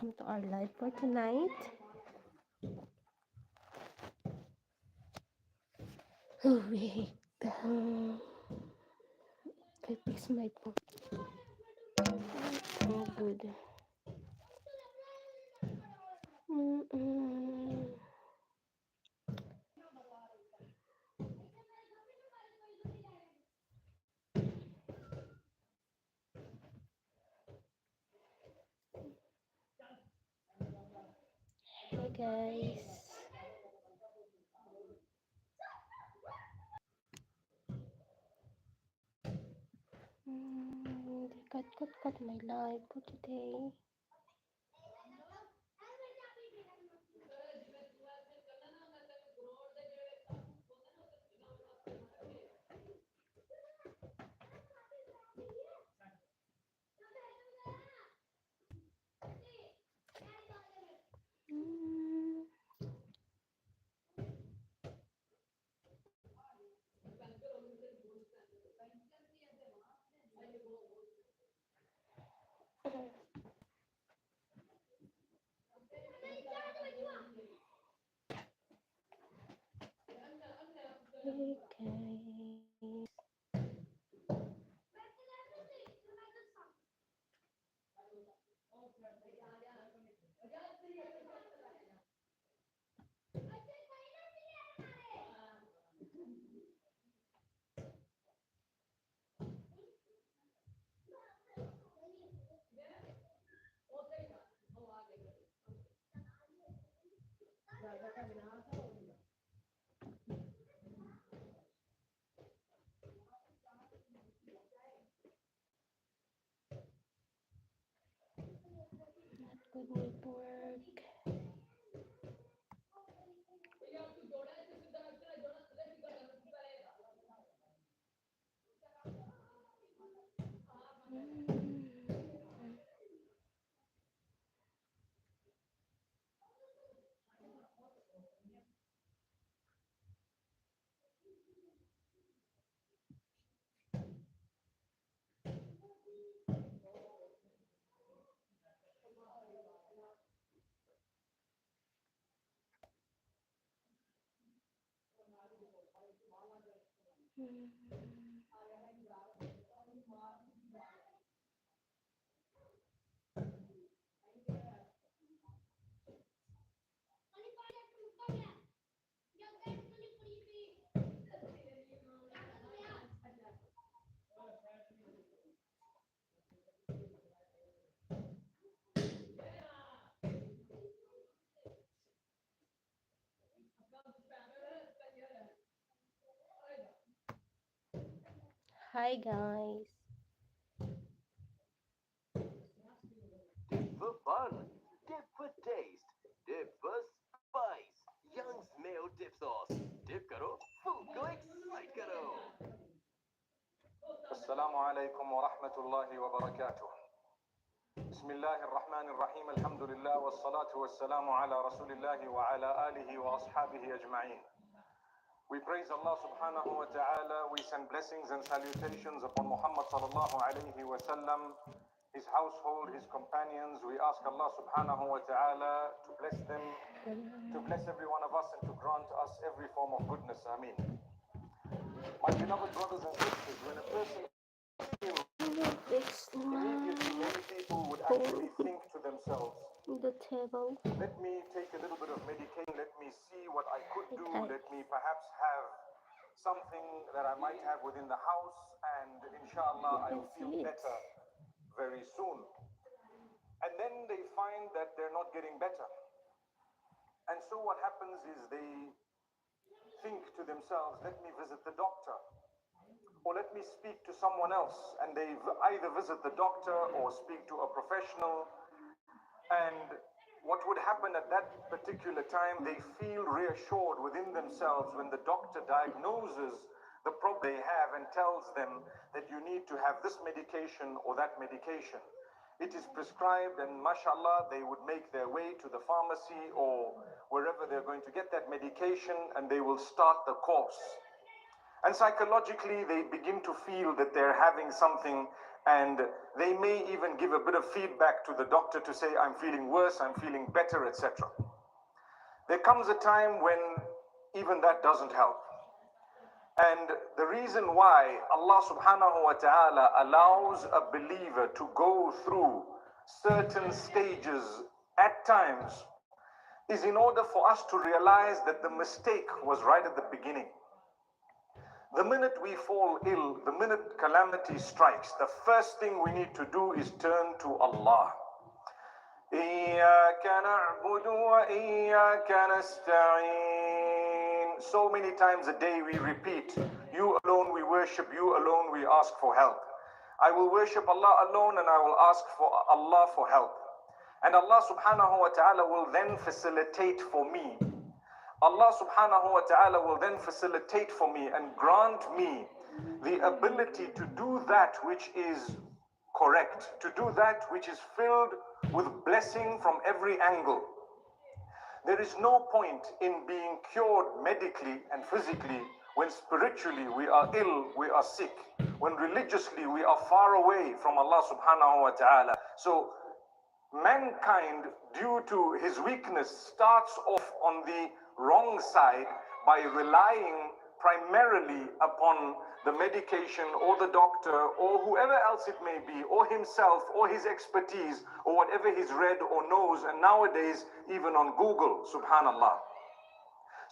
Welcome to our live for tonight. Oh wait, I fix my phone. Oh good. Hey guys. Cut my live for today. Hey guys. Not good network. Hi guys. Dip for fun, dip for taste, dip for spice. Young Mayo dip sauce. Dip karo, food ko excite karo. السلام عليكم ورحمة الله وبركاته. بسم الله الرحمن الرحيم. الحمد لله والصلاة والسلام على رسول الله وعلى آله وأصحابه أجمعين. We praise Allah subhanahu wa ta'ala. We send blessings and salutations upon Muhammad sallallahu alayhi wa sallam, his household, his companions. We ask Allah subhanahu wa ta'ala to bless them, to bless every one of us, and to grant us every form of goodness. Ameen. My beloved brothers and sisters, when a person immediately many people would actually think to themselves, The table. let me take a little bit of medication, let me see what I could do, let me perhaps have something that I might have within the house, and inshallah I'll feel better very soon. And then they find that they're not getting better. And so what happens is they think to themselves, let me visit the doctor, or let me speak to someone else. And they either visit the doctor or speak to a professional. And what would happen at that particular time, they feel reassured within themselves when the doctor diagnoses the problem they have and tells them that you need to have this medication or that medication. It is prescribed, and mashallah, they would make their way to the pharmacy or wherever they're going to get that medication, and they will start the course. And psychologically, they begin to feel that they're having something And they may even give a bit of feedback to the doctor to say, I'm feeling worse, I'm feeling better, etc. There comes a time when even that doesn't help. And the reason why Allah subhanahu wa ta'ala allows a believer to go through certain stages at times is in order for us to realize that the mistake was right at the beginning. The minute we fall ill, the minute calamity strikes, the first thing we need to do is turn to Allah. إِيَّاكَ نَعْبُدُ وَإِيَّاكَ نَسْتَعِينُ. So many times a day we repeat, you alone we worship, you alone we ask for help. I will worship Allah alone and I will ask for Allah for help. And Allah subhanahu wa ta'ala will then facilitate for me. Allah subhanahu wa ta'ala will then facilitate for me and grant me the ability to do that which is correct, to do that which is filled with blessing from every angle. There is no point in being cured medically and physically when spiritually we are ill, we are sick, when religiously we are far away from Allah subhanahu wa ta'ala. So mankind, due to his weakness, starts off on the wrong side by relying primarily upon the medication or the doctor or whoever else it may be, or himself or his expertise or whatever he's read or knows, and nowadays even on Google, subhanallah.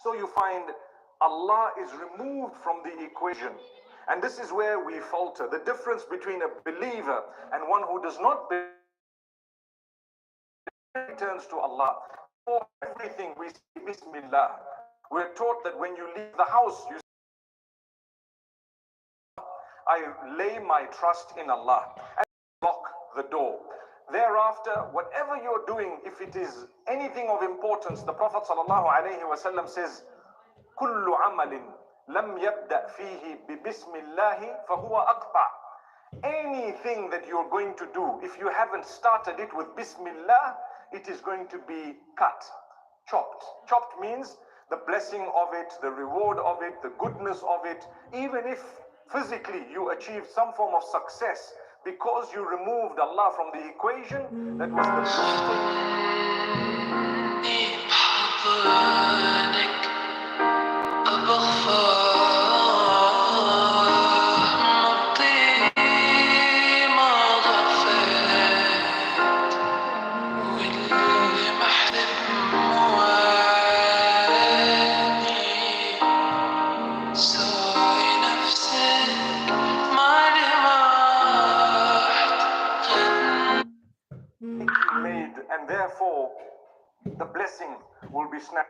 So you find Allah is removed from the equation, and this is where we falter. The difference between a believer and one who does not believe turns to Allah. For everything we say Bismillah. We're taught that when you leave the house, you say, I lay my trust in Allah, and lock the door. Thereafter, whatever you're doing, if it is anything of importance, the Prophet ﷺ says, كل عمل لم يبدأ فيه ببسم الله فهو أقطع. Anything that you're going to do, if you haven't started it with Bismillah, it is going to be cut, chopped. Chopped means the blessing of it, the reward of it, the goodness of it. Even if physically you achieved some form of success because you removed Allah from the equation, that was the made, and therefore the blessing will be snatched.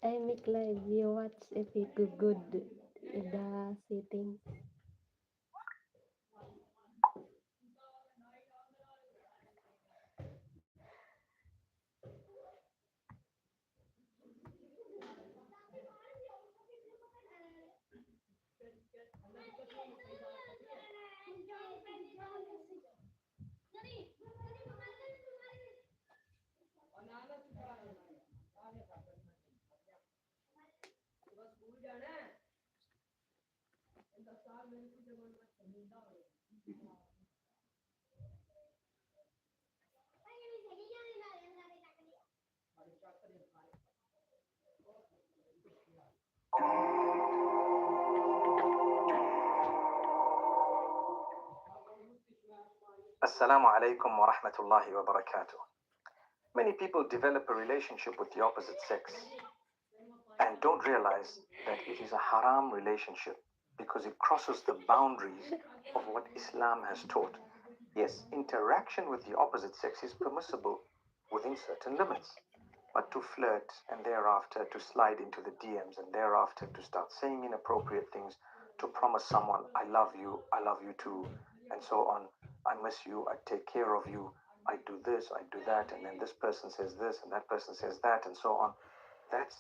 I make live you watch if you good the setting. Assalamu Aliakum wa rahmatullahi wa barakatuh. Many people develop a relationship with the opposite sex and don't realize that it is a haram relationship because it crosses the boundaries of what Islam has taught. Yes, interaction with the opposite sex is permissible within certain limits, but to flirt and thereafter to slide into the DMs and thereafter to start saying inappropriate things, to promise someone, I love you too, and so on, I miss you, I take care of you, I do this, I do that, and then this person says this and that person says that, and so on. That's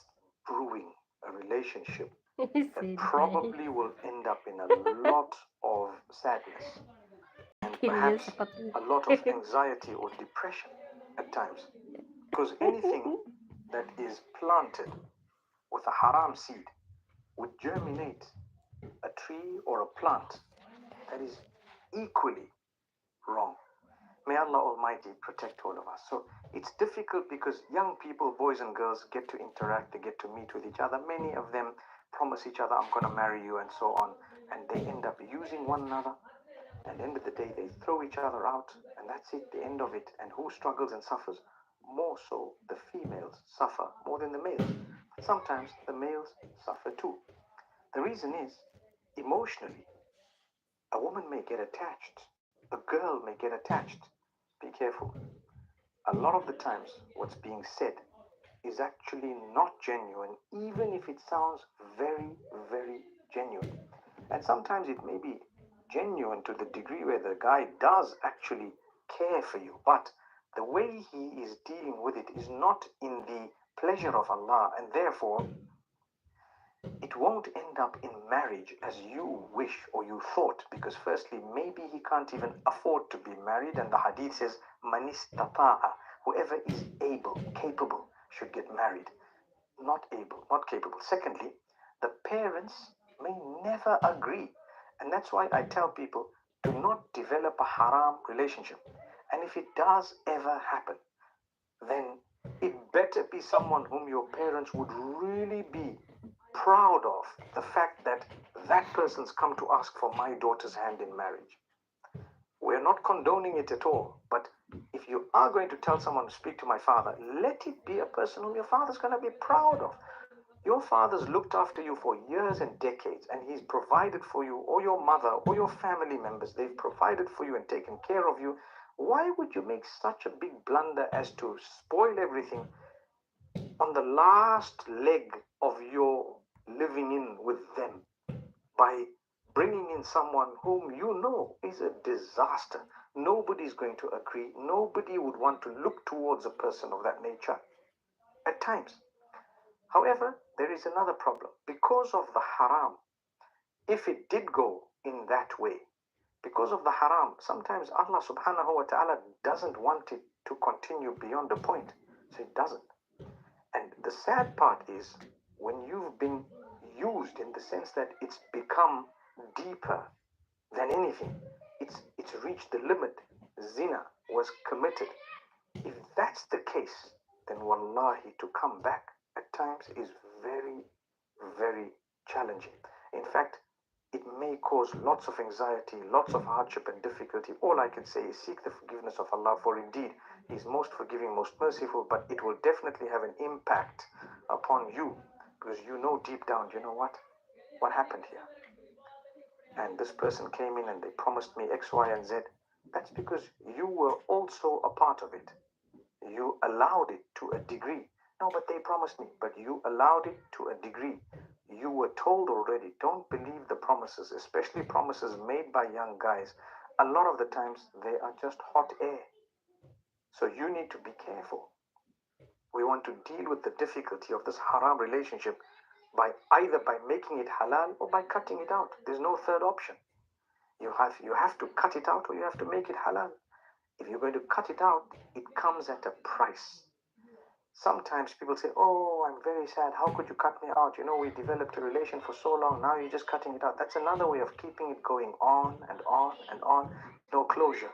brewing a relationship that probably will end up in a lot of sadness and perhaps a lot of anxiety or depression at times. Because anything that is planted with a haram seed would germinate a tree or a plant that is equally wrong. May Allah Almighty protect all of us. So it's difficult because young people, boys and girls, get to interact, they get to meet with each other. Many of them promise each other, I'm going to marry you, and so on. And they end up using one another. At the end of the day, they throw each other out, and that's it, the end of it. And who struggles and suffers? More so, the females suffer more than the males. But sometimes the males suffer too. The reason is, emotionally, a woman may get attached. A girl may get attached. Be careful. A lot of the times, what's being said is actually not genuine, even if it sounds very, very genuine. And sometimes it may be genuine to the degree where the guy does actually care for you, but the way he is dealing with it is not in the pleasure of Allah, and therefore it won't end up in marriage as you wish or you thought, because firstly, maybe he can't even afford to be married, and the hadith says, Man istata'a, whoever is able, capable, should get married. Not able, not capable. Secondly, the parents may never agree. And that's why I tell people, do not develop a haram relationship. And if it does ever happen, then it better be someone whom your parents would really be proud of, the fact that that person's come to ask for my daughter's hand in marriage. We're not condoning it at all, but if you are going to tell someone to speak to my father, let it be a person whom your father's going to be proud of. Your father's looked after you for years and decades, and he's provided for you, or your mother, or your family members. They've provided for you and taken care of you. Why would you make such a big blunder as to spoil everything on the last leg of your living in with them by bringing in someone whom you know is a disaster? Nobody's going to agree. Nobody would want to look towards a person of that nature at times. However, there is another problem. Because of the haram, if it did go in that way, because of the haram, sometimes Allah subhanahu wa ta'ala doesn't want it to continue beyond a point. So it doesn't. And the sad part is when you've been used in the sense that it's become deeper than anything. It's reached the limit. Zina was committed. If that's the case, then wallahi, to come back at times is very, very challenging. In fact, it may cause lots of anxiety, lots of hardship and difficulty. All I can say is seek the forgiveness of Allah, for indeed He is most forgiving, most merciful, but it will definitely have an impact upon you, because you know deep down, you know what happened here? And this person came in and they promised me X, Y, and Z. That's because you were also a part of it. You allowed it to a degree. No, but they promised me. But you allowed it to a degree. You were told already, don't believe the promises, especially promises made by young guys. A lot of the times, they are just hot air. So you need to be careful. We want to deal with the difficulty of this haram relationship by either by making it halal or by cutting it out. There's no third option. You have to cut it out or you have to make it halal. If you're going to cut it out, it comes at a price. Sometimes people say, oh, I'm very sad. How could you cut me out? You know, we developed a relation for so long. Now you're just cutting it out. That's another way of keeping it going on and on and on. No closure.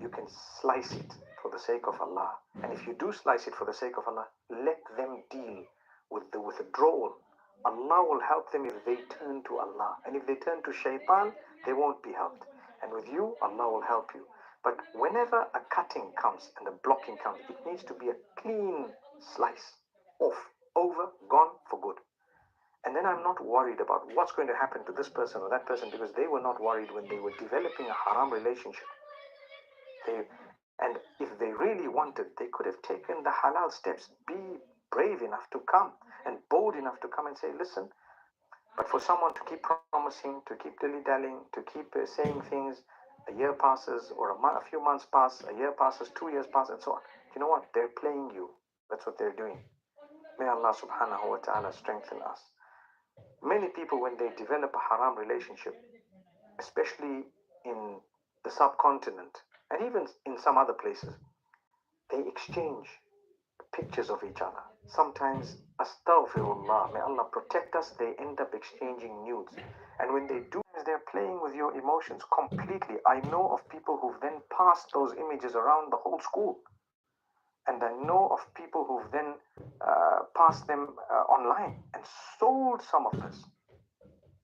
You can slice it for the sake of Allah. And if you do slice it for the sake of Allah, let them deal with the withdrawal. Allah will help them if they turn to Allah. And if they turn to shaitan, they won't be helped. And with you, Allah will help you. But whenever a cutting comes and a blocking comes, it needs to be a clean slice. Off, over, gone for good. And then I'm not worried about what's going to happen to this person or that person, because they were not worried when they were developing a haram relationship. And if they really wanted, they could have taken the halal steps. Be brave enough to come and bold enough to come and say, listen. But for someone to keep promising, to keep dilly-dallying, to keep saying things, a year passes or a few months pass, a year passes, 2 years pass, and so on. You know what? They're playing you. That's what they're doing. May Allah subhanahu wa ta'ala strengthen us. Many people, when they develop a haram relationship, especially in the subcontinent, and even in some other places, they exchange pictures of each other. Sometimes, astaghfirullah, may Allah protect us, they end up exchanging nudes. And when they do, they're playing with your emotions completely. I know of people who've then passed those images around the whole school. And I know of people who've then passed them online and sold some of this.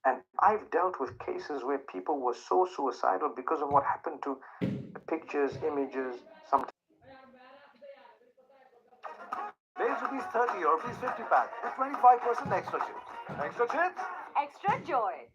And I've dealt with cases where people were so suicidal because of what happened to pictures, images, sometimes. Days rupees 30 or rupees 50 pack with 25% extra chips. Extra chips? Extra joy.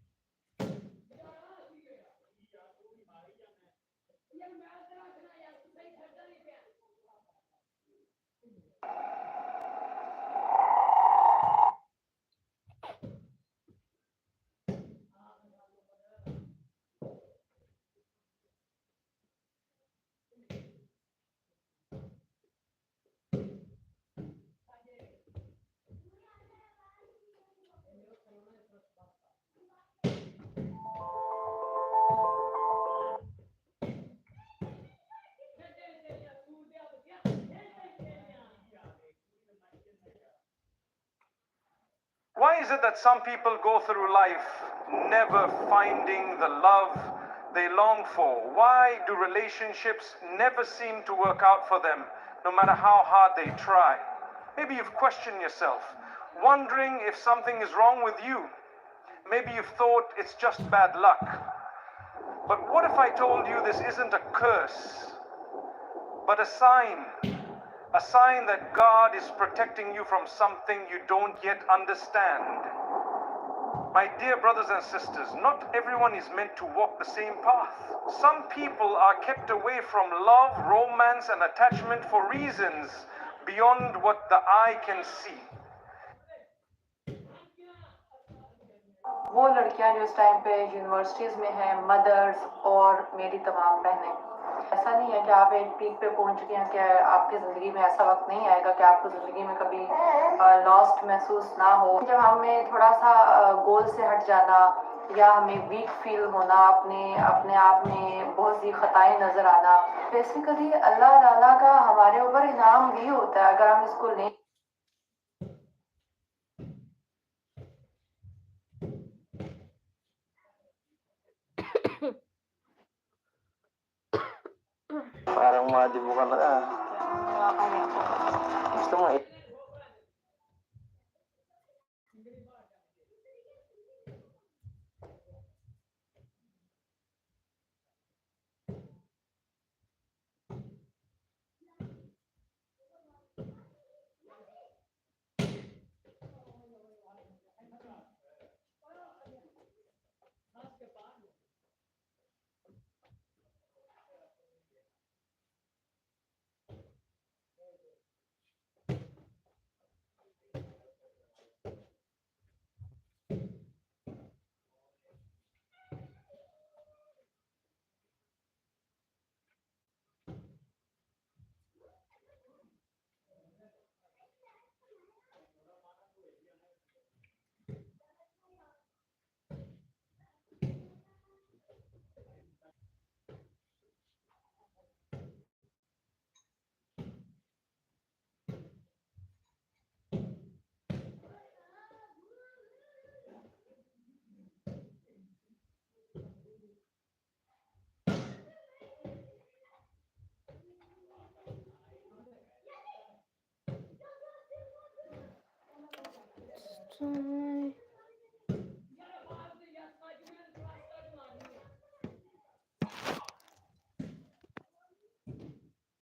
Why is it that some people go through life never finding the love they long for? Why do relationships never seem to work out for them, no matter how hard they try? Maybe you've questioned yourself, wondering if something is wrong with you. Maybe you've thought it's just bad luck. But what if I told you this isn't a curse, but a sign? A sign that God is protecting you from something you don't yet understand. My dear brothers and sisters, not everyone is meant to walk the same path. Some people are kept away from love, romance, and attachment for reasons beyond what the eye can see. वो लड़कियां जो इस time पे universities में हैं, mother's और मेरी तमाम बहनें, ऐसा नहीं है कि आप एक पीक पे पहुंच चुके हैं कि आपकी ज़िंदगी में ऐसा वक्त नहीं आएगा कि आपको ज़िंदगी में कभी लॉस्ट महसूस ना हो। जब हमें थोड़ा सा गोल से हट जाना या हमें वीक फील होना, अपने आप में बहुत सी खताएं नज़र आना, बेसिकली अल्लाह ताला का हमारे ऊपर इनाम भी होता है अगर हम इसको लें। Parang madi bukan gusto mo Hmm.